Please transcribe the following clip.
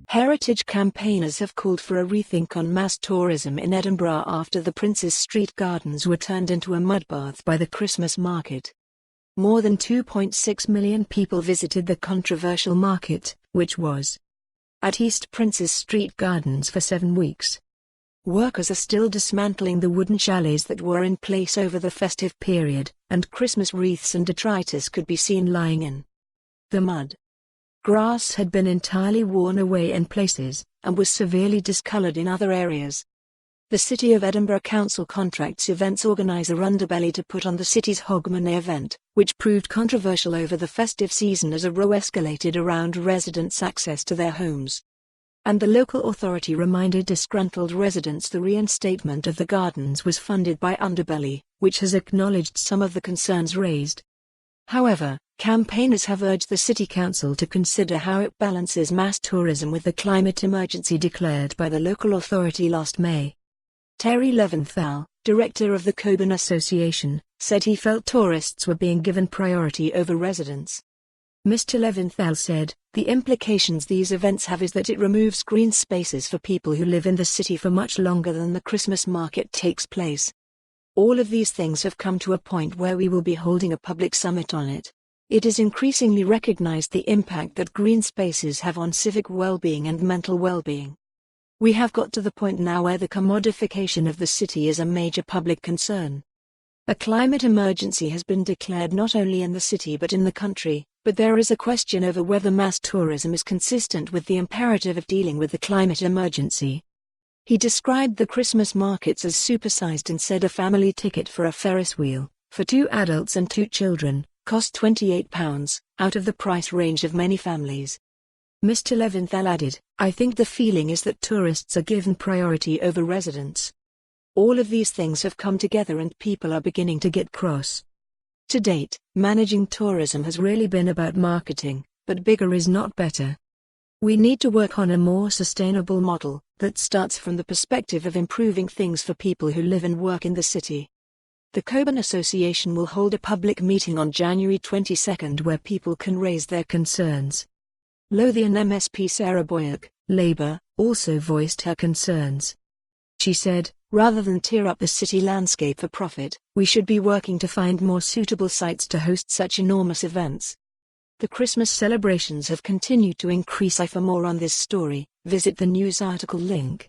Heritage campaigners have called for a rethink on mass tourism in Edinburgh after the Prince's Street Gardens were turned into a mudbath by the Christmas market. More than 2.6 million people visited the controversial market, which was at East Prince's Street Gardens for 7 weeks. Workers are still dismantling the wooden chalets that were in place over the festive period, and Christmas wreaths and detritus could be seen lying in the mud. Grass had been entirely worn away in places, and was severely discoloured in other areas. The City of Edinburgh Council contracts events organiser Underbelly to put on the city's Hogmanay event, which proved controversial over the festive season as a row escalated around residents' access to their homes. And the local authority reminded disgruntled residents the reinstatement of the gardens was funded by Underbelly, which has acknowledged some of the concerns raised. However, campaigners have urged the City Council to consider how it balances mass tourism with the climate emergency declared by the local authority last May. Terry Leventhal, director of the Cockburn Association, said he felt tourists were being given priority over residents. Mr. Leventhal said, "The implications these events have is that it removes green spaces for people who live in the city for much longer than the Christmas market takes place. All of these things have come to a point where we will be holding a public summit on it. It is increasingly recognized the impact that green spaces have on civic well-being and mental well-being. We have got to the point now where the commodification of the city is a major public concern. A climate emergency has been declared not only in the city but in the country, but there is a question over whether mass tourism is consistent with the imperative of dealing with the climate emergency." He described the Christmas markets as supersized and said a family ticket for a Ferris wheel, for 2 adults and 2 children, cost £28, out of the price range of many families. Mr. Leventhal added, "I think the feeling is that tourists are given priority over residents. All of these things have come together and people are beginning to get cross. To date, managing tourism has really been about marketing, but bigger is not better. We need to work on a more sustainable model that starts from the perspective of improving things for people who live and work in the city." The Cockburn Association will hold a public meeting on January 22 where people can raise their concerns. Lothian MSP Sarah Boyack, Labour, also voiced her concerns. She said, "Rather than tear up the city landscape for profit, we should be working to find more suitable sites to host such enormous events." The Christmas celebrations have continued to increase. For more on this story, visit the news article link.